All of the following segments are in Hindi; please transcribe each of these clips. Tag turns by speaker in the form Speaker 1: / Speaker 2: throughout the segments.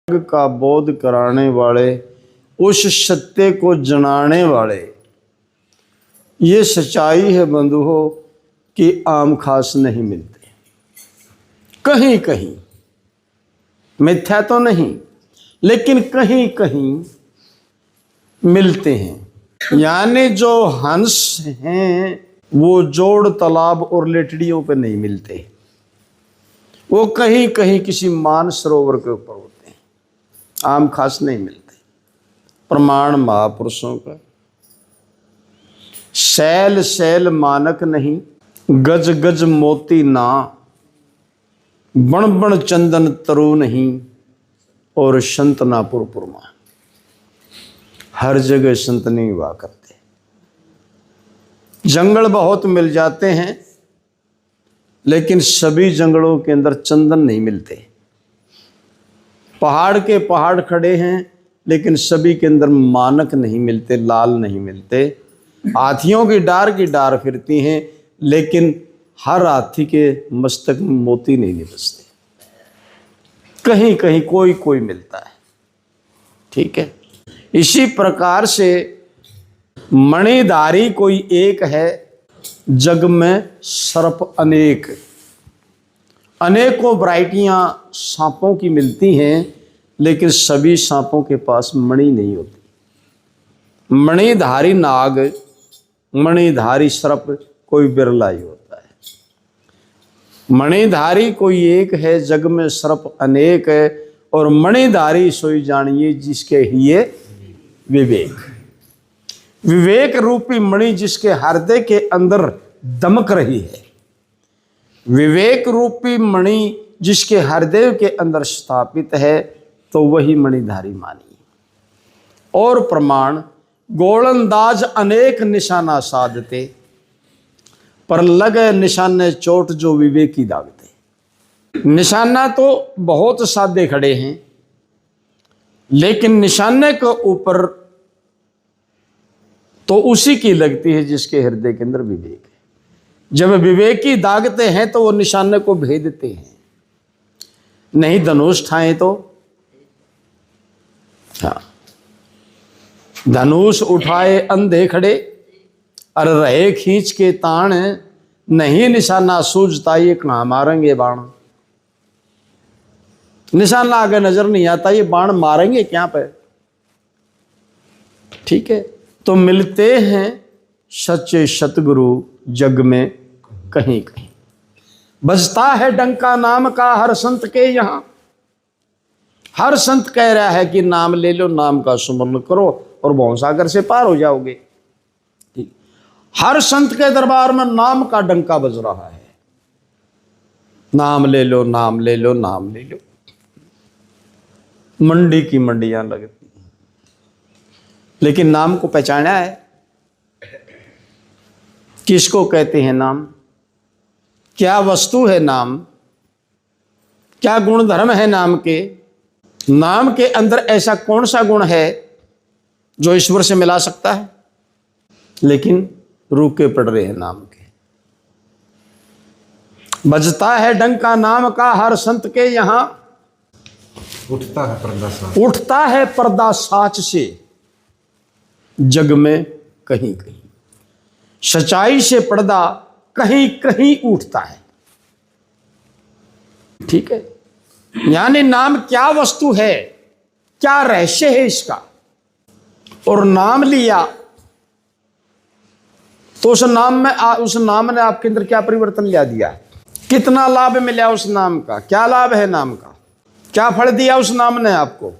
Speaker 1: का बोध कराने वाले, उस सत्य को जनाने वाले, ये सच्चाई है बंधुओं कि आम खास नहीं मिलते। कहीं कहीं, मिथ्या तो नहीं, लेकिन कहीं कहीं मिलते हैं। यानी जो हंस हैं वो जोड़, तालाब और लेटड़ियों पे नहीं मिलते, वो कहीं कहीं किसी मान सरोवर के ऊपर होते हैं, आम खास नहीं मिलते। प्रमाण महापुरुषों का, शैल शैल मानक नहीं, गज गज मोती ना, बण बण चंदन तरु नहीं, और संत ना पुरपुरमा। हर जगह संत नहीं हुआ करते। जंगल बहुत मिल जाते हैं, लेकिन सभी जंगलों के अंदर चंदन नहीं मिलते। पहाड़ के पहाड़ खड़े हैं, लेकिन सभी के अंदर मानक नहीं मिलते, लाल नहीं मिलते। हाथियों की डार फिरती हैं, लेकिन हर हाथी के मस्तक में मोती नहीं निकलते। कहीं कहीं कोई कोई मिलता है। ठीक है, इसी प्रकार से मणिधारी कोई एक है, जग में सर्प अनेक। अनेकों वैरायटियां सांपों की मिलती हैं, लेकिन सभी सांपों के पास मणि नहीं होती। मणिधारी नाग, मणिधारी सर्प कोई बिरला ही होता है। मणिधारी कोई एक है, जग में सर्प अनेक है, और मणिधारी सोई जानिए जिसके हिये विवेक। विवेक रूपी मणि जिसके हृदय के अंदर दमक रही है, विवेक रूपी मणि जिसके हृदय के अंदर स्थापित है, तो वही मणिधारी मानिए। और प्रमाण, गोलंदाज अनेक निशाना साधते, पर लगे निशाने चोट जो विवेकी दागते। निशाना तो बहुत साधे खड़े हैं, लेकिन निशाने के ऊपर तो उसी की लगती है जिसके हृदय के अंदर विवेक है। जब विवेकी दागते हैं तो वो निशाने को भेदते हैं। नहीं धनुष ठाए तो, हाँ, धनुष उठाए अंधे खड़े, और रहे खींच के ताण, नहीं निशाना सूझता ये कहां मारेंगे बाण। निशाना आगे नजर नहीं आता, ये बाण मारेंगे क्या पे। ठीक है, तो मिलते हैं सच्चे सतगुरु जग में कहीं कहीं। बजता है डंका नाम का हर संत के यहां। हर संत कह रहा है कि नाम ले लो, नाम का सुमरण करो और भवसागर से पार हो जाओगे। ठीक, हर संत के दरबार में नाम का डंका बज रहा है। नाम ले लो, नाम ले लो, नाम ले लो। मंडी की मंडियां लगती, लेकिन नाम को पहचाना है? किसको कहते हैं नाम? क्या वस्तु है नाम? क्या गुण धर्म है नाम के? नाम के अंदर ऐसा कौन सा गुण है जो ईश्वर से मिला सकता है? लेकिन रूखे पड़ रहे हैं नाम के। बजता है डंका नाम का हर संत के यहां,
Speaker 2: उठता है पर्दा साच,
Speaker 1: उठता है पर्दा साच से जग में कहीं कहीं। सच्चाई से पर्दा कहीं कहीं उठता है। ठीक है, यानी नाम क्या वस्तु है, क्या रहस्य है इसका। और नाम लिया तो उस नाम ने आपके अंदर क्या परिवर्तन ला दिया? कितना लाभ मिला उस नाम का? क्या लाभ है नाम का? क्या फल दिया उस नाम ने आपको?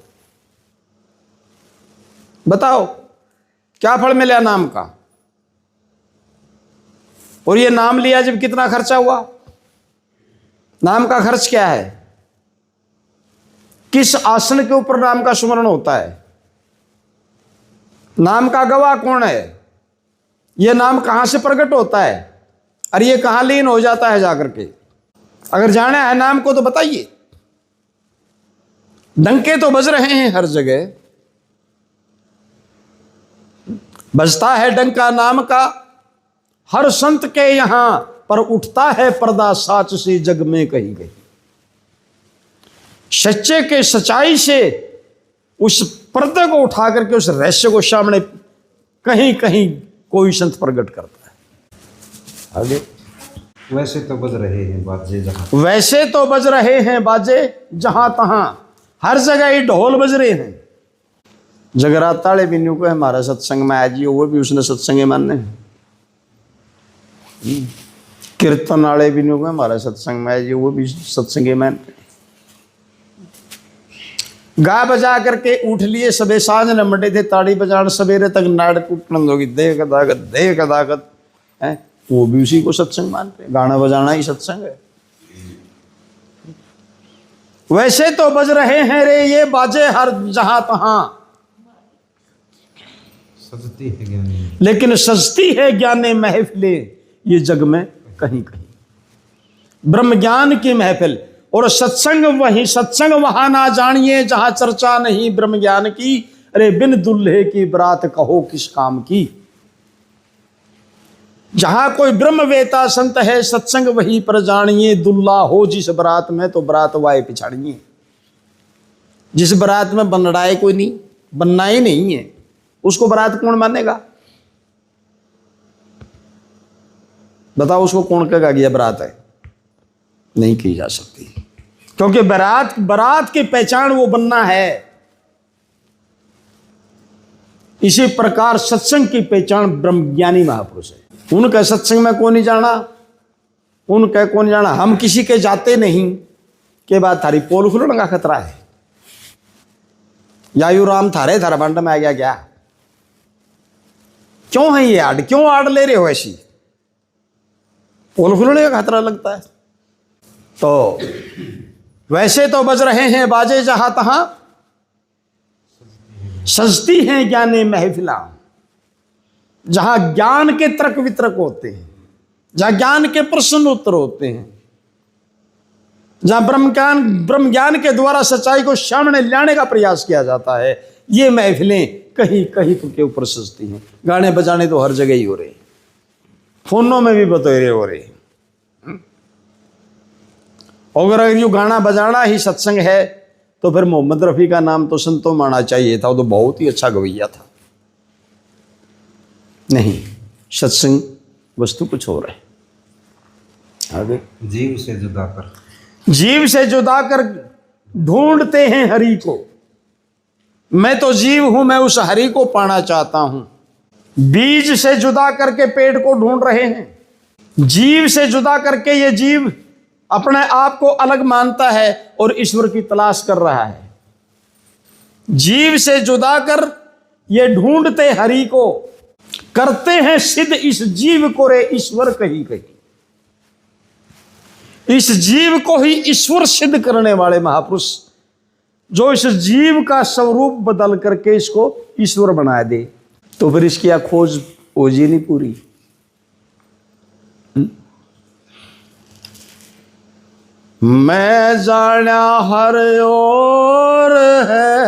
Speaker 1: बताओ, क्या फल मिला नाम का? और ये नाम लिया जब कितना खर्चा हुआ? नाम का खर्च क्या है? किस आसन के ऊपर नाम का सुमरण होता है? नाम का गवाह कौन है? यह नाम कहां से प्रकट होता है? और ये कहां लीन हो जाता है जाकर के? अगर जाना है नाम को तो बताइए। डंके तो बज रहे हैं हर जगह। बजता है डंका नाम का हर संत के यहां, पर उठता है पर्दा साच से जग में कहीं कहीं। सच्चे के सच्चाई से उस पर्दे को उठा करके उस रहस्य को सामने कहीं कहीं कोई संत प्रकट करता है। आगे,
Speaker 2: वैसे तो बज रहे हैं बाजे जहाँ,
Speaker 1: वैसे तो बज रहे हैं बाजे जहां तहां, हर जगह ही ढोल बज रहे हैं। जगराता वाले बिन्नू को हमारा सत्संग में आज वो भी उसने सत्संगे मानने। कीर्तन वाले बिन्नू को हमारा सत्संग में आज वो भी सत्संगे मानते। गा बजा करके उठ लिए सबे, साँझ न मंडे थे ताड़ी बजान, सवेरे तक नाड़ टूटन होगी देह कदागत है, वो भी उसी को सत्संग मानते। गाना बजाना ही सत्संग है। वैसे तो बज रहे हैं रे ये बाजे हर जहां तहां,
Speaker 2: सजती है ज्ञानी,
Speaker 1: लेकिन सजती है ज्ञाने महफिलें ये जग में कहीं कहीं। ब्रह्म ज्ञान की महफिल और सत्संग, वही सत्संग वहां ना जानिए जहां चर्चा नहीं ब्रह्म ज्ञान की। अरे बिन दुल्हे की बरात कहो किस काम की। जहां कोई ब्रह्मवेता संत है सत्संग वही पर जानिए, दुल्ला हो जिस बरात में तो बरात वाए पिछाड़िए। जिस बरात में बनड़ाए कोई नहीं, बनना ही नहीं है, उसको बरात कौन मानेगा? बताओ उसको कौन कहेगा कि यह बरात है? नहीं की जा सकती, क्योंकि बरात की पहचान वो बनना है। इसी प्रकार सत्संग की पहचान ब्रह्मज्ञानी महापुरुष है। उनका सत्संग में कौन नहीं जाना, उनका कौन नहीं जाना। हम किसी के जाते नहीं के बाद थारी पोल खुलने का खतरा है। यायु राम थारे थारा बंड में आ गया क्या? क्यों है ये आड़, क्यों आड़ ले रहे हो ऐसी? पोल खुलने का खतरा लगता है। तो वैसे तो बज रहे हैं बाजे जहां तहां, सजती हैं ज्ञाने महफिला। जहां ज्ञान के तर्क वितर्क होते हैं, जहां ज्ञान के प्रश्न उत्तर होते हैं, जहां ब्रह्म ज्ञान के द्वारा सच्चाई को सामने लाने का प्रयास किया जाता है, ये महफिलें कहीं कहीं के ऊपर सजती हैं। गाने बजाने तो हर जगह ही हो रहे, फोनों में भी बतौरे हो रहे। अगर ये गाना बजाना ही सत्संग है तो फिर मोहम्मद रफ़ी का नाम तो संतों में आना चाहिए था। वो तो बहुत ही अच्छा गवैया था। नहीं, सत्संग वस्तु कुछ और है। आगे,
Speaker 2: जीव से जुदा कर,
Speaker 1: जीव से जुदा कर ढूंढते हैं हरि को। मैं तो जीव हूं, मैं उस हरि को पाना चाहता हूं। बीज से जुदा करके पेड़ को ढूंढ रहे हैं। जीव से जुदा करके ये जीव अपने आप को अलग मानता है और ईश्वर की तलाश कर रहा है। जीव से जुदा कर ये ढूंढते हरि को, करते हैं सिद्ध इस जीव को रे ईश्वर कहीं कहीं। इस जीव को ही ईश्वर सिद्ध करने वाले महापुरुष, जो इस जीव का स्वरूप बदल करके इसको ईश्वर बना दे, तो फिर इसकी खोज खोज ही नहीं पूरी। मैं जाना हर ओर है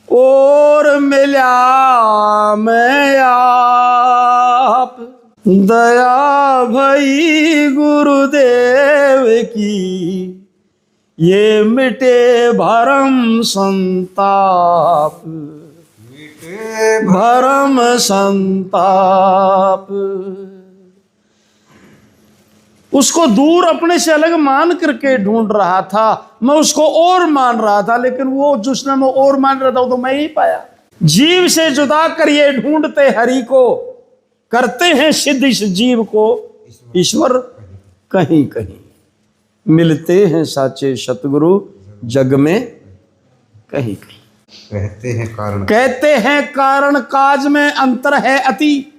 Speaker 1: और मिला मैं आप, दया भई गुरुदेव की ये मिटे भरम संताप, मिटे भरम संताप। उसको दूर अपने से अलग मान करके ढूंढ रहा था, मैं उसको और मान रहा था, लेकिन वो जिसने मैं और मान रहा था वो तो मैं ही पाया। जीव से जुदा कर ये ढूंढते हरि को, करते हैं सिद्ध इस जीव को ईश्वर कहीं कहीं। मिलते हैं साचे सतगुरु जग में कहीं कहीं। कहते हैं कारण काज में अंतर है अति।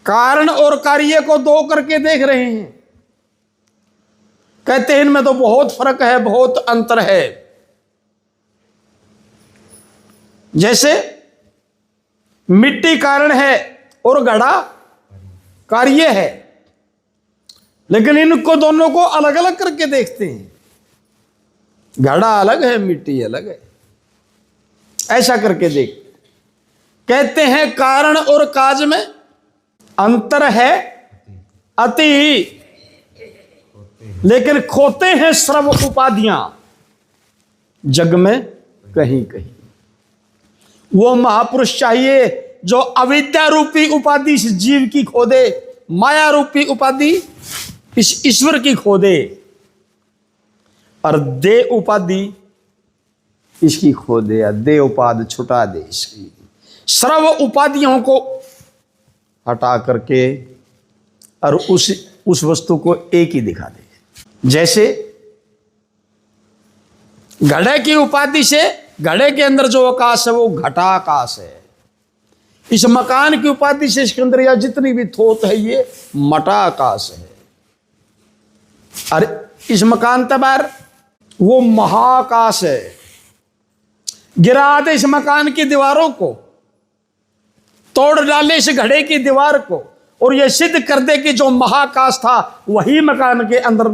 Speaker 1: कारण और कार्य को दो करके देख रहे हैं। कहते हैं इनमें तो बहुत फर्क है, बहुत अंतर है। जैसे मिट्टी कारण है और घड़ा कार्य है, लेकिन इनको दोनों को अलग अलग करके देखते हैं। घड़ा अलग है, मिट्टी अलग है, ऐसा करके देख। कहते हैं कारण और काज में अंतर है अति। लेकिन खोते हैं सर्व उपाधियां जग में कहीं कहीं। वो महापुरुष चाहिए जो अविद्या रूपी उपाधि इस जीव की खो दे, माया रूपी उपाधि इस ईश्वर की खो दे, और दे उपाधि इसकी खो दे, या दे उपाधि छुटा दे इसकी। सर्व उपाधियों को हटा करके और उस वस्तु को एक ही दिखा दे। जैसे घड़े की उपाधि से घड़े के अंदर जो आकाश है वो घटाकाश है। इस मकान की उपाधि से इसके अंदर या जितनी भी थोत है ये मटाकाश है। और इस मकान तबार वो महाकाश है। गिरा दे इस मकान की दीवारों को, तोड़ डाले इस घड़े की दीवार को, और यह सिद्ध कर दे कि जो महाकाश था वही मकान के अंदर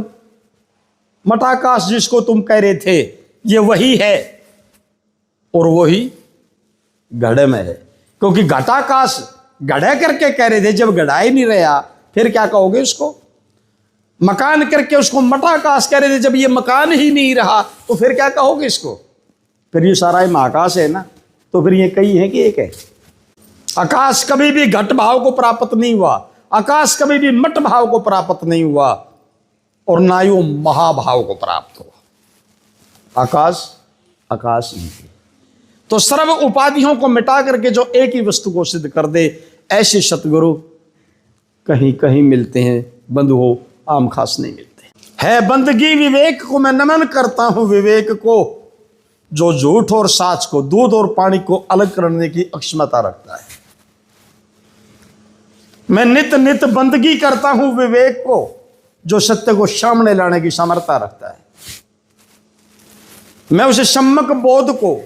Speaker 1: मटाकाश जिसको तुम कह रहे थे ये वही है, और वही घड़े में है। क्योंकि घटाकाश घड़े करके कह रहे थे, जब घड़ा ही नहीं रहा फिर क्या कहोगे उसको? मकान करके उसको मटाकाश कह रहे थे, जब ये मकान ही नहीं रहा तो फिर क्या कहोगे इसको? फिर ये सारा ही महाकाश है ना, तो फिर ये कई है कि एक है। आकाश कभी भी घट भाव को प्राप्त नहीं हुआ, आकाश कभी भी मट भाव को प्राप्त नहीं हुआ, और ना ही वो महाभाव को प्राप्त हुआ। आकाश आकाश ही है। तो सर्व उपाधियों को मिटा करके जो एक ही वस्तु को सिद्ध कर दे, ऐसे सतगुरु कहीं कहीं मिलते हैं, बंधु हो आम खास नहीं मिलते। है बंदगी विवेक को मैं नमन करता हूं, विवेक को जो झूठ और साच को, दूध और पानी को अलग करने की अक्षमता रखता है। मैं नित नित बंदगी करता हूं विवेक को जो सत्य को सामने लाने की सामर्थ्य रखता है। मैं उसे सम्यक बोध को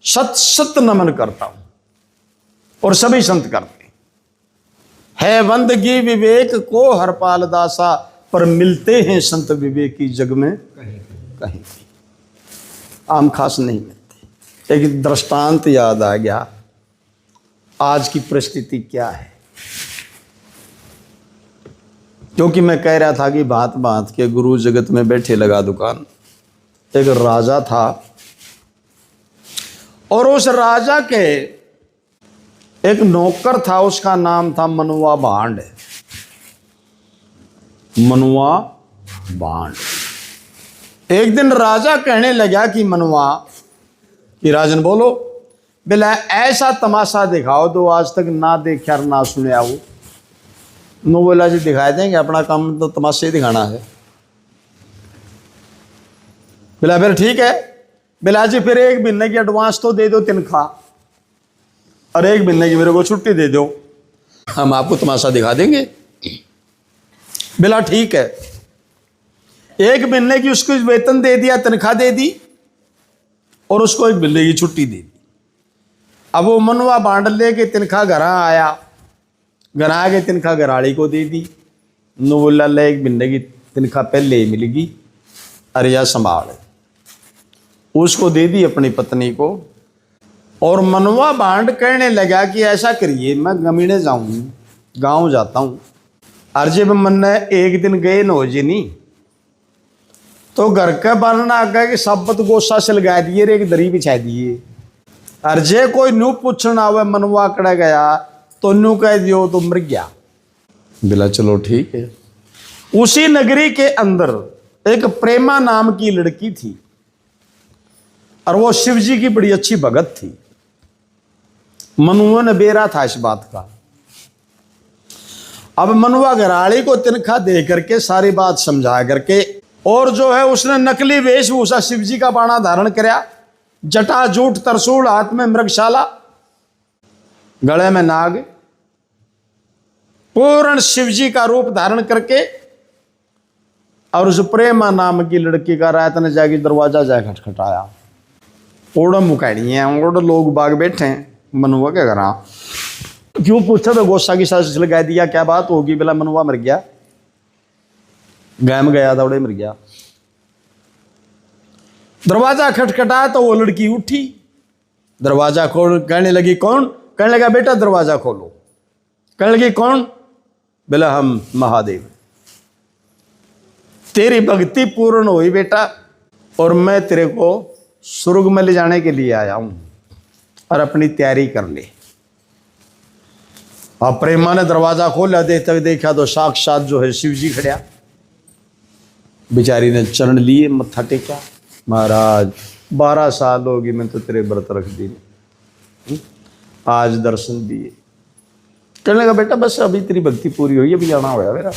Speaker 1: सत सत नमन करता हूं, और सभी संत करते हैं। है बंदगी विवेक को हरपाल दासा, पर मिलते हैं संत विवेकी जग में कहीं कहीं, आम खास नहीं मिलते। एक दृष्टांत याद आ गया, आज की परिस्थिति क्या है। क्योंकि मैं कह रहा था कि बात बात के गुरु जगत में बैठे लगा दुकान। एक राजा था, और उस राजा के एक नौकर था, उसका नाम था मनुआ भांड। मनुआ भांड। एक दिन राजा कहने लगा कि मनुआ कि राजन बोलो, बोला ऐसा तमाशा दिखाओ तो आज तक ना देखा ना सुने वो। नो बोला जी दिखाई देंगे, अपना काम तो तमाशे दिखाना है। बोला फिर ठीक है। बोला जी फिर 1 महीने की एडवांस तो दे दो तनख्वाह, और 1 महीने की मेरे को छुट्टी दे दो, हम आपको तमाशा दिखा देंगे। बोला ठीक है। 1 महीने की उसको वेतन दे दिया, तनख्वाह दे दी, और उसको 1 महीने की छुट्टी दे दी। अब वो मनुआ बांड लेके तनख्वाह घर आया, घर आके तनख्वाह घराड़ी को दे दी। नो बोला 1 महीने की तनख्वाह पहले ही मिलेगी, अरे या संभाल। उसको दे दी अपनी पत्नी को, और मनुआ बांड कहने लगा कि ऐसा करिए मैं गमीने जाऊं, गांव जाता हूं, और जब मन एक दिन गए न हो जी नहीं, तो घर का बनना आगा कि सबत गोसा से लगा दिए, एक दरी बिछा दिए, और जे कोई न्यू पूछना हुआ मनुआ कड़ा गया तो न्यू कह दियो तो मर गया। बोला चलो ठीक है। उसी नगरी के अंदर एक प्रेमा नाम की लड़की थी, और वो शिव जी की बड़ी अच्छी भगत थी। मनुआ ने बेरा था इस बात का। अब मनुआ घराड़ी को तनख्वाह दे करके सारी बात समझा करके, और जो है उसने नकली वेशभूषा शिव जी का बाणा धारण कराया, जटा जूट तरसूल, हाथ में मृगशाला, गले में नाग, पूर्ण शिव जी का रूप धारण करके, और उस प्रेमा नाम की लड़की का रात ने जाके दरवाजा जा खटखटाया। ओड़ मुकाड़ी है, ओड़ लोग बाग बैठे हैं मनुआ के घर। क्यों पूछा तो गोसा की सास लगा दिया, क्या बात होगी? बोला मनुआ मर गया, गैम गया था उड़े मर गया। दरवाजा खटखटाया तो वो लड़की उठी, दरवाजा खोल, कहने लगी कौन? कहने लगा बेटा दरवाजा खोलो। कहने लगी कौन? बोला हम महादेव। तेरी भक्ति पूर्ण हुई बेटा, और मैं तेरे को स्वर्ग में ले जाने के लिए आया हूं, और अपनी तैयारी कर ले। अब प्रेमा ने दरवाजा खोला, देखा तो साक्षात जो है शिव जी खड़िया। बेचारी ने चरण लिए, मत्था टेका, महाराज 12 साल होगी मैं तो तेरे व्रत रख दी, आज दर्शन दिए। कहने लगा बेटा बस अभी तेरी भक्ति पूरी हुई, अभी जाना होगा मेरा।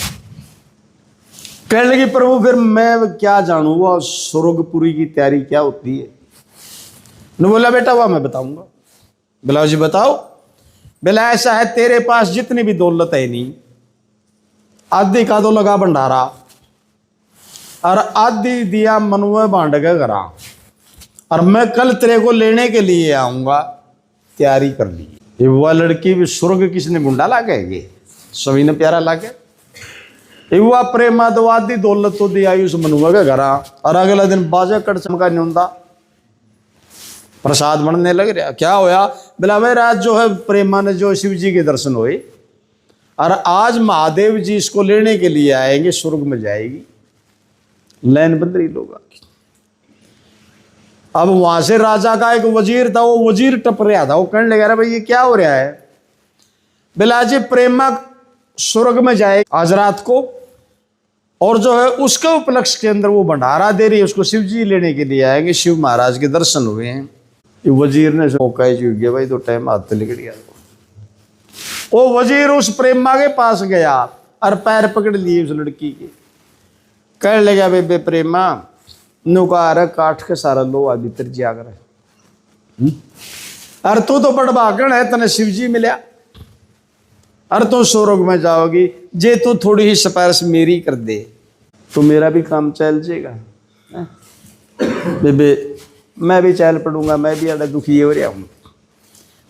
Speaker 1: कहने लगी प्रभु फिर मैं क्या जानूँ वो स्वर्गपुरी की तैयारी क्या होती है। ने बोला बेटा वह मैं बताऊंगा। बोला जी बताओ। बोला ऐसा है तेरे पास जितनी भी दौलत है नहीं, आधी का तो लगा भंडारा, और आधी दिया मनुए बांट के करा, और मैं कल तेरे को लेने के लिए आऊंगा, तैयारी कर ली। ये वह लड़की भी स्वर्ग किसने मुंडा लागे, सभी ने प्यारा लागे। युवा प्रेमा तो आधी दौलत तो दी आई उस मनुआ के घरा, और अगला दिन बाजा कड़चम का न्यूंदा प्रसाद बनने लग रहा। क्या होया? बोला भाई रात जो है प्रेमा ने जो शिव जी के दर्शन हुए, और आज महादेव जी इसको लेने के लिए आएंगे, स्वर्ग में जाएगी। लैन बंदरी लोग आके, अब वहां से राजा का एक वजीर था, वो वजीर टप रहा था, वो कहने लगा भाई ये क्या हो रहा है। बोला जी प्रेमा स्वर्ग में जाए आज रात को, और जो है उसके उपलक्ष्य के अंदर वो भंडारा दे रही है, उसको शिव जी लेने के लिए आएंगे, शिव महाराज के दर्शन हुए हैं। ये वजीर ने मौका चूक गया, भाई तो टाइम हाथ निकल गया। वो वजीर उस प्रेमा के पास गया और पैर पकड़ लिए उस लड़की के, कहने लगा बेबे प्रेमा नुकार काट के सारा लो आ भीतर जाकर, अरे तू तो बड़ भागण है, तने शिव जी मिला, अरे तू स्वर्ग में जाओगी, जे तू थोड़ी ही सिफारिश मेरी कर दे तो मेरा भी काम चल जाएगा। बेबे मैं भी चल पड़ूंगा, मैं भी अड़ा दुखी हो रहा हूं।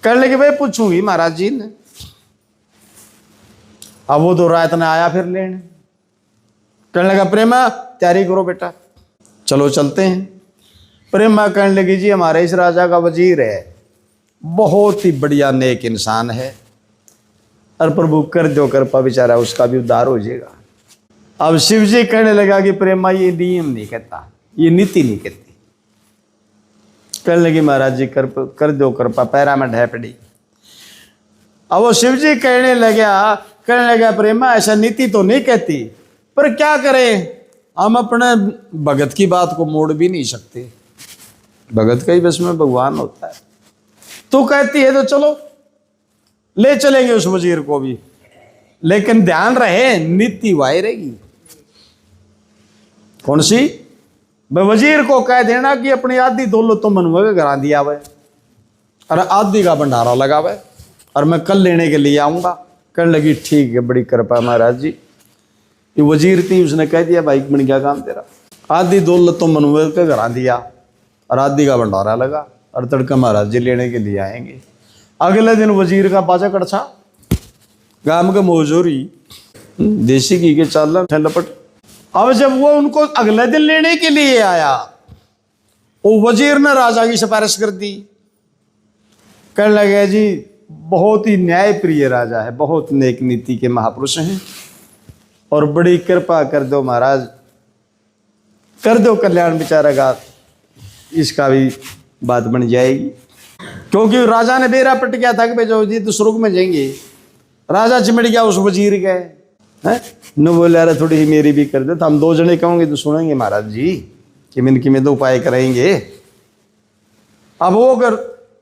Speaker 1: कहने लगे भाई पूछूंगी महाराज जी ने। अब वो 2 रात ने आया फिर लेने, कहने लगा प्रेमा तैयारी करो बेटा, चलो चलते हैं। प्रेमा कहने लगी जी हमारे इस राजा का वजीर है, बहुत ही बढ़िया नेक इंसान है, और प्रभु कर दो कृपा, बेचारा उसका भी उद्धार हो जाएगा। अब शिव जी कहने लगा कि प्रेमा ये नियम नहीं कहता, ये नीति नहीं कहती। कहने लगी महाराज जी कर दो कृपा, पैरा में ढह पड़ी। अब वो शिव जी कहने लगा प्रेमा ऐसा नीति तो नहीं कहती, पर क्या करें, हम अपने भगत की बात को मोड़ भी नहीं सकते, भगत का ही बस में भगवान होता है। तू कहती है तो चलो ले चलेंगे उस वजीर को भी, लेकिन ध्यान रहे नीति वाही रहेगी। कौन सी? वजीर को कह देना कि अपनी आधी दौलत तो मनुआ के घरा दिया हुआ, और आधी का भंडारा लगा हुआ, और मैं कल लेने के लिए आऊंगा। कहने लगी ठीक है बड़ी कृपा महाराज जी। ये वजीर थी, उसने कह दिया भाई बन गया काम तेरा, आधी दौलत तो मनुआ के घरा दिया और आधी का भंडारा लगा, और तड़का महाराज जी लेने के लिए आएंगे। अगले दिन वजीर का बाजा कड़छा, गांव के मौजूरी देसी घी के चाल लपट। अब जब वो उनको अगले दिन लेने के लिए आया, वो वजीर ने राजा की सिफारिश कर दी। कहने लगे जी बहुत ही न्याय प्रिय राजा है, बहुत नेक नीति के महापुरुष हैं, और बड़ी कृपा कर दो महाराज, कर दो कल्याण बेचारा का, इसका भी बात बन जाएगी। क्योंकि राजा ने बेरा पट गया था कि बेचो जी तो स्वर्ग में जाएंगे। राजा चिमट गया उस वजीर के, हैं न बोले अरे थोड़ी ही मेरी भी कर दे, तो हम 2 जने कहोगे तो सुनेंगे महाराज जी कि में तो उपाय करेंगे। अब वो अगर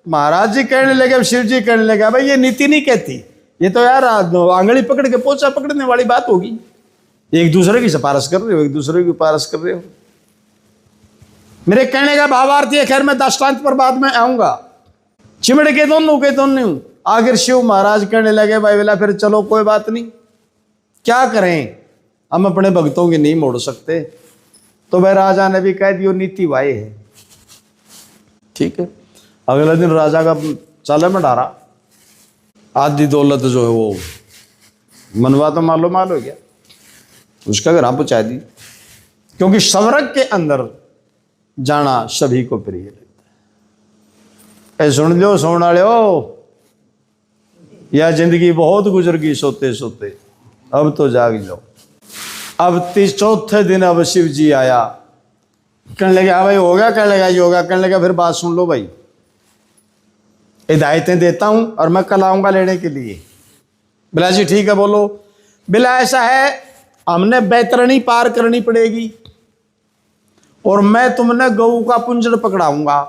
Speaker 1: महाराज जी कहने लगे, शिव जी कहने लगे भाई ये नीति नहीं कहती, ये तो यार आंगली पकड़ के पोछा पकड़ने वाली बात होगी, एक दूसरे की सिफारिश कर रहे हो, एक दूसरे की सिफारिश कर रहे हो। मेरे कहने का भावार्थ है, खैर मैं दृष्टांत पर बाद में आऊंगा। चिमड़ के दोनों आखिर शिव महाराज कहने लगे भाई बोला फिर चलो कोई बात नहीं, क्या करें, हम अपने भक्तों की नहीं मोड़ सकते। तो भाई राजा ने भी कह दियो नीति वाई है, ठीक है। अगले दिन राजा का चाले में डारा, आधी दौलत जो है वो मनवा तो मालो माल हो गया, उसका घर पहुंचा दी, क्योंकि स्वर्ग के अंदर जाना सभी को प्रिय लगता है। सुन लो सोने वाले हो, यह जिंदगी बहुत गुजर गई सोते सोते, अब तो जाग जाओ। अब चौथे दिन अब शिव जी आया, कहने लगे हाँ भाई हो गया, कहने लगा ये होगा, कहने लगा फिर बात सुन लो भाई, हिदायतें देता हूं और मैं कल आऊंगा लेने के लिए। बिला जी ठीक है बोलो। बिला ऐसा है, हमने बैतरणी पार करनी पड़ेगी और मैं तुमने गऊ का पुंजड़ पकड़ाऊंगा,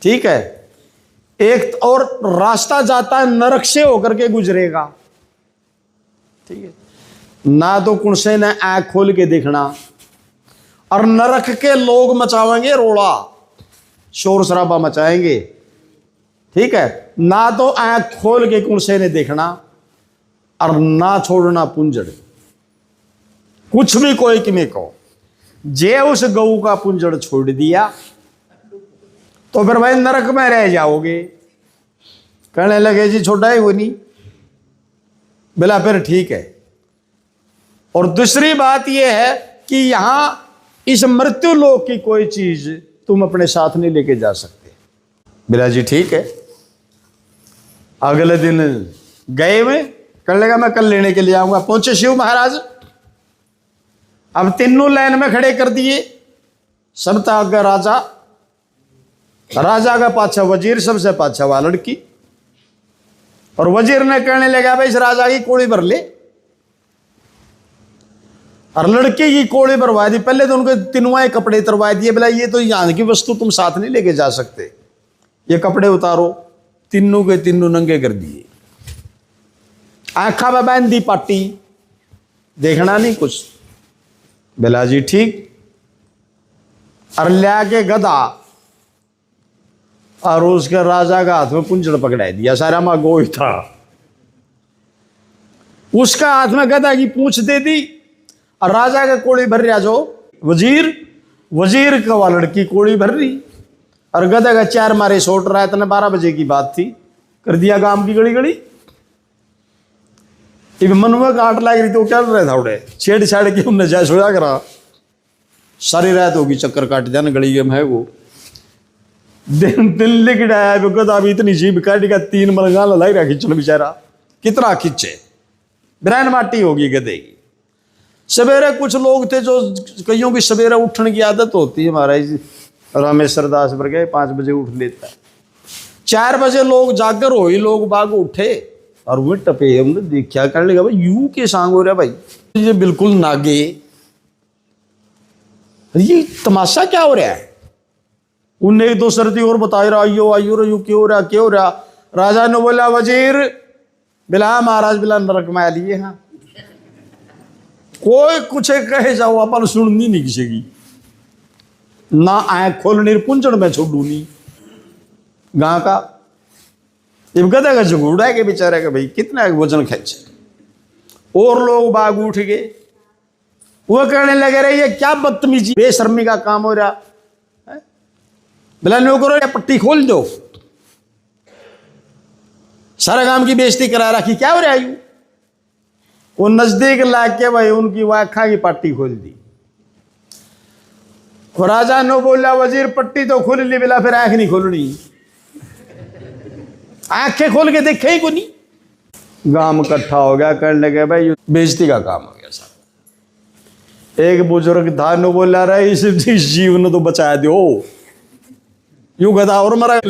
Speaker 1: ठीक है। एक और रास्ता जाता है नरक से होकर के गुजरेगा, ठीक है। ना तो कुणसे ने आंख खोल के देखना, और नरक के लोग मचावेंगे रोड़ा, शोर शराबा मचाएंगे, ठीक है। ना तो आंख खोल के कुणसे ने देखना और ना छोड़ना पुंजड़, कुछ भी कोई किमें को। जे उस गऊ का पुंजड़ छोड़ दिया तो फिर भाई नरक में रह जाओगे। कहने लगे जी छोटा ही वो नहीं। बोला फिर ठीक है। और दूसरी बात यह है कि यहां इस मृत्यु लोक की कोई चीज तुम अपने साथ नहीं लेके जा सकते। बोला जी ठीक है। अगले दिन गए में, कर लेगा मैं कल लेने के लिए आऊंगा। पहुंचे शिव महाराज, अब तीनों लाइन में खड़े कर दिए। सबता आगे राजा, राजा का पाछा वजीर, सबसे पाछा वह लड़की। और वजीर ने कहने लगा भाई इस राजा की कोड़ी भर ले, और लड़के की कोड़ी भरवा दी। पहले तो उनके तीनों कपड़े उतरवा दिए। बोला ये तो यहां की वस्तु तुम साथ नहीं लेके जा सकते, ये कपड़े उतारो। तीनों के तीनों नंगे कर दिए, आंखा में बांध दी पट्टी, देखना नहीं कुछ। बोला जी ठीक। और लिया के गधा और उसके राजा का हाथ में पुंजड़ पकड़ा दिया। सारा मां गोई था, उसका हाथ में गधा की पूंछ दे दी और राजा का कोड़ी भर रहा जो वजीर, वजीर का वह लड़की कोड़ी भर रही और गधा का चार मारे सोट रहा है। इतने 12 बजे की बात थी, कर दिया गांव की गड़ी गड़ी। मन में काट लग रही तो क्या रहे था उड़े छेड़ छाड़ के उनने जाए सोया करा। सारी रात होगी चक्कर काट दिया ना गली में है वो। दिन दिन लिख डाया गधा भी इतनी जीभ काटी का 3 मरगा लाई रहा खिंचल बेचारा, कितना खिंचे, ब्रैन माटी होगी गधे की। सवेरे कुछ लोग थे जो, कईयों की सवेरे उठने की आदत होती है। महाराज रामेश्वर दास पर गए 5 बजे उठ लेता है। 4 बजे लोग जागर हो ही लोग बाग उठे और वो टपे। हमने देखा, करने लगा भाई यू के सांग हो रहा भाई, ये बिल्कुल नागे, ये तमाशा क्या हो रहा है। उन्हें 1-2 सर्दी और बताए रहा, आइयो आइयो रो, यू क्यों हो रहा, क्यों हो रहा। राजा ने बोला वजीर, बिला महाराज बिला नरक में आ लिए। हाँ कोई कुछ कहे जाओ अपन सुननी नहीं किसी की, ना आंख खोलनी पुंजड़ में छोड़ू नहीं गां का। ये गधा का झगड़ा है कि बेचारे का भाई कितना वजन खींचे। और लोग बाग उठ गए, वो कहने लगे रहे ये क्या बदतमीजी बेशर्मी का काम हो रहा है। बोला नो करो या पट्टी खोल दो, सारा काम की बेइज्जती करा रखी, क्या हो रहा है। वो नजदीक लाके भाई उनकी वाखा की पट्टी खोल दी। राजा ने बोला वजीर पट्टी तो खोल ली। बोला फिर आंख नहीं खोलनी, आंखें खोल के देखे ही को नहीं। गांव इकट्ठा हो गया, करने लगे भाई बेइज्जती का काम हो गया साहब। एक बुजुर्ग था, नो बोला रहा इस जीव ने तो बचा दो, यूं गधा और मरा।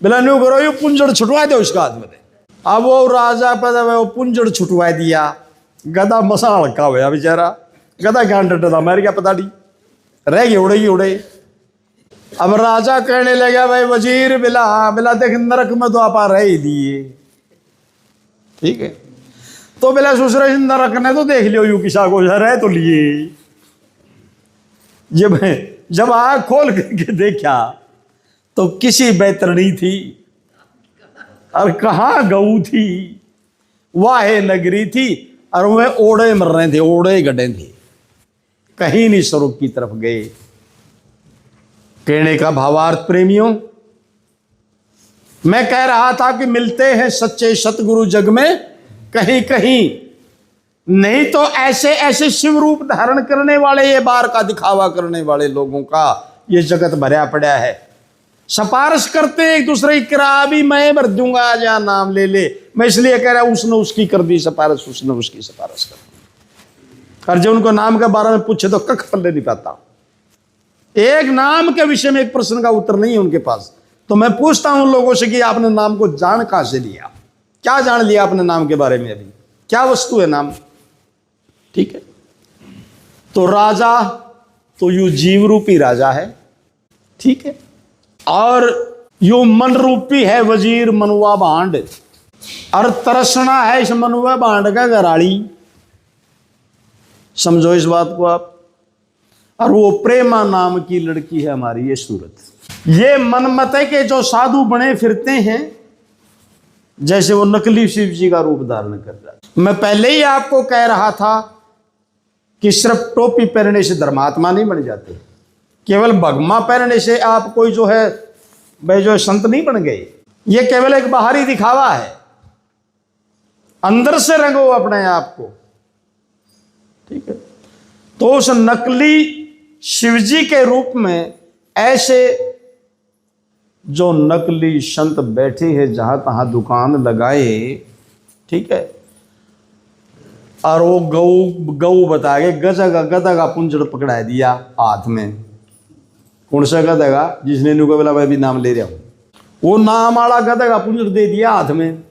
Speaker 1: बोला न्यू करो यू पुंजड़ छुटवा दो उसका हाथ में। अब वो राजा पता वो पुंजड़ छुटवा दिया। गधा मसाल का हुआ बेचारा, गधा क्या डटा मार गया पता नहीं, रह गए उड़े ही उड़े। अब राजा कहने लगा भाई वजीर, बिला देख नरक में तो आप रह ही दिए, ठीक है। तो बिला सुसरे नरक ने तो देख लियो, यू किसा को रह तो लिए। जब आँख खोल के देखा तो किसी बैतरणी थी और कहाँ गऊ थी, वाहे नगरी थी और वह ओड़े मर रहे थे, ओड़े गड्ढे थे, कहीं नहीं स्वरूप की तरफ गए। कहने का भावार्थ प्रेमियों, मैं कह रहा था कि मिलते हैं सच्चे सतगुरु जग में कहीं कहीं, नहीं तो ऐसे ऐसे शिव रूप धारण करने वाले, ये बार का दिखावा करने वाले लोगों का ये जगत भरा पड़ा है। सिफारिश करते एक दूसरे की करा भी मैं भर दूंगा, आज नाम ले ले। मैं इसलिए कह रहा हूं उसने उसकी कर दी सिफारिश, उसने उसकी सिफारिश कर दी। और जो उनको नाम के बारे में पूछे तो कख पल्ले नहीं पाता, एक नाम के विषय में एक प्रश्न का उत्तर नहीं है उनके पास। तो मैं पूछता हूं लोगों से कि आपने नाम को जान कहां से लिया, क्या जान लिया अपने नाम के बारे में, अभी क्या वस्तु है नाम? ठीक है, तो राजा तो यू जीव रूपी राजा है, ठीक है, और यू मन रूपी है वजीर मनुआ भांड, और तरसना है इस मनुआ भांड का घराड़ी, समझो इस बात को आप। और वो प्रेमा नाम की लड़की है हमारी ये सूरत। ये मनमते के जो साधु बने फिरते हैं, जैसे वो नकली शिव जी का रूप धारण कर रहा है। मैं पहले ही आपको कह रहा था कि सिर्फ टोपी पहनने से धर्मात्मा नहीं बन जाते, केवल भगमा पहनने से आप कोई जो है भाई जो संत नहीं बन गए। ये केवल एक बाहरी दिखावा है, अंदर से रंगो अपने आप को, ठीक है। तो उस नकली शिवजी के रूप में ऐसे जो नकली संत बैठे हैं जहां तहां दुकान लगाए, ठीक है, और वो गऊ बता के गधा का पुंजड़ पकड़ा दिया हाथ में। कौन सा गधा का? जिसने नुको बोला मैं भी नाम ले रहा हूं, वो नाम वाला गधा का पुंजड़ दे दिया हाथ में,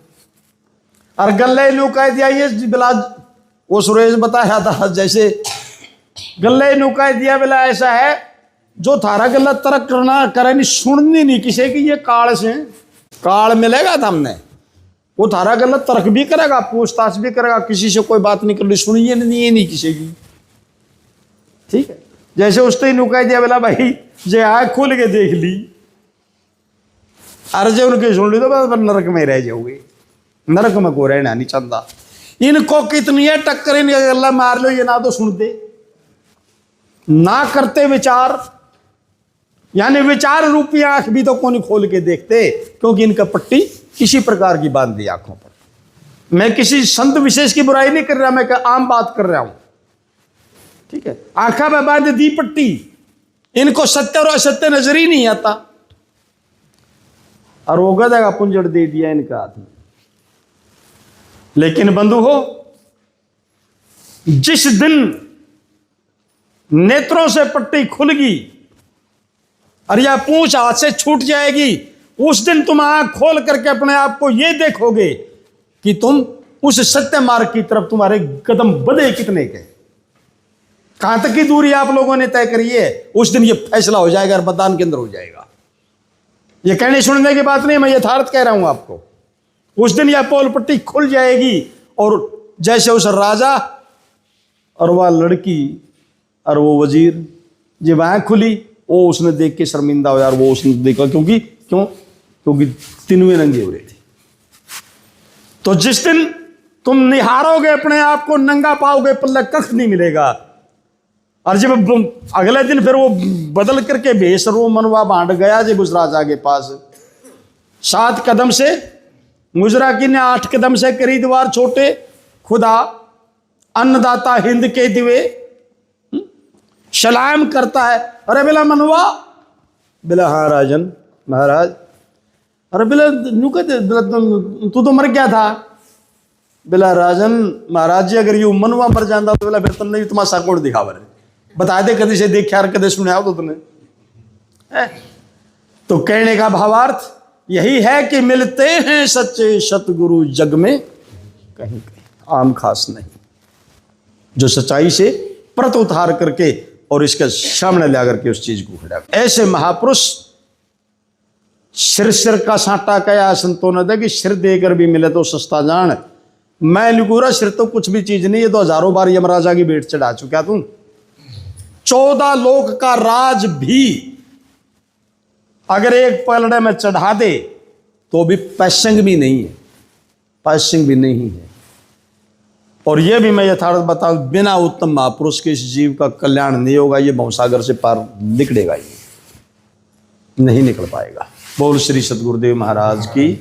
Speaker 1: और गले नु कह दिया ये बिला, वो सुरेश बताया था जैसे गले नु कह दिया बोला ऐसा है जो थारा गला तरक करना करे नहीं, सुननी नहीं किसी की, ये काल से काल मिलेगा था हमने, वो थारा गला तर्क भी करेगा, पूछताछ भी करेगा, किसी से कोई बात नहीं कर ली, सुनिए नहीं किसी की, ठीक है। जैसे उसने नु कह दिया बोला भाई जे आँख खोल के देख ली, अरे जो उनकी सुन ली तो बस नरक में रह जाओगे, नरक में को रहना नहीं चाहता। इनको कितनी है टक्कर, इनका गला मार लो, ये ना तो सुनते ना करते विचार, यानी विचार रूपी आंख भी तो कौन खोल के देखते, क्योंकि इनका पट्टी किसी प्रकार की बांध दी आंखों पर। मैं किसी संत विशेष की बुराई नहीं कर रहा, मैं आम बात कर रहा हूं, ठीक है। आंखा में बांध दी पट्टी, इनको सत्य और असत्य नजर ही नहीं आता, और वो गधा का पुंजड़ दे दिया इनका हाथ में। लेकिन बंधु हो, जिस दिन नेत्रों से पट्टी खुल गई और यह पूंछ हाथ से छूट जाएगी, उस दिन तुम आंख खोल करके अपने आप को यह देखोगे कि तुम उस सत्य मार्ग की तरफ तुम्हारे कदम बढ़े कितने के, कहां तक की दूरी आप लोगों ने तय करी है। उस दिन यह फैसला हो जाएगा और मतदान के अंदर हो जाएगा। यह कहने सुनने की बात नहीं, मैं यथार्थ कह रहा हूं आपको। उस दिन यह पोल पट्टी खुल जाएगी, और जैसे उस राजा और वह लड़की और वो वजीर जब आंख खुली, वो उसने देख के शर्मिंदा हो यार, वो उसने देखा, क्योंकि तीनों नंगे हो रहे थे। तो जिस दिन तुम निहारोगे अपने आप को, नंगा पाओगे, पल्ले कख नहीं मिलेगा। और जब अगले दिन फिर वो बदल करके भेष वो मनवा बांट गया जब उस राजा के पास, 7 कदम से गुजरा कि ने 8 कदम से खरीदवार छोटे, खुदा अन्नदाता हिंद के दिवे सलाम करता है। अरे बिला मनवा, बिला हाँ राजन महाराज, अरे बिला तू तो मर गया था। बिला राजन महाराज जी, अगर यू मनवा मर जाता तो बिला फिर तुमने तुम्हारा कोण दिखा बरे, बता दे कभी से देखा कदे सुना तो तुमने। तो कहने का भावार्थ यही है कि मिलते हैं सच्चे सतगुरु जग में कहीं कहीं, आम खास नहीं, जो सच्चाई से परत उतार करके और इसके सामने ला करके उस चीज को खड़ा। ऐसे महापुरुष सिर का साटा कया संतो न दे कि सिर देकर भी मिले तो सस्ता जान। मैं लिखूरा सिर तो कुछ भी चीज नहीं है, तो हजारों बार यमराजा की भेंट चढ़ा चुका तुम। 14 लोक का राज भी अगर एक पलड़े में चढ़ा दे तो भी पैसंग भी नहीं है, पैसंग भी नहीं है। और यह भी मैं यथार्थ बताऊं, बिना उत्तम महापुरुष के इस जीव का कल्याण नहीं होगा। ये भवसागर से पार निकलेगा, ये नहीं निकल पाएगा। बोल श्री सतगुरुदेव महाराज की।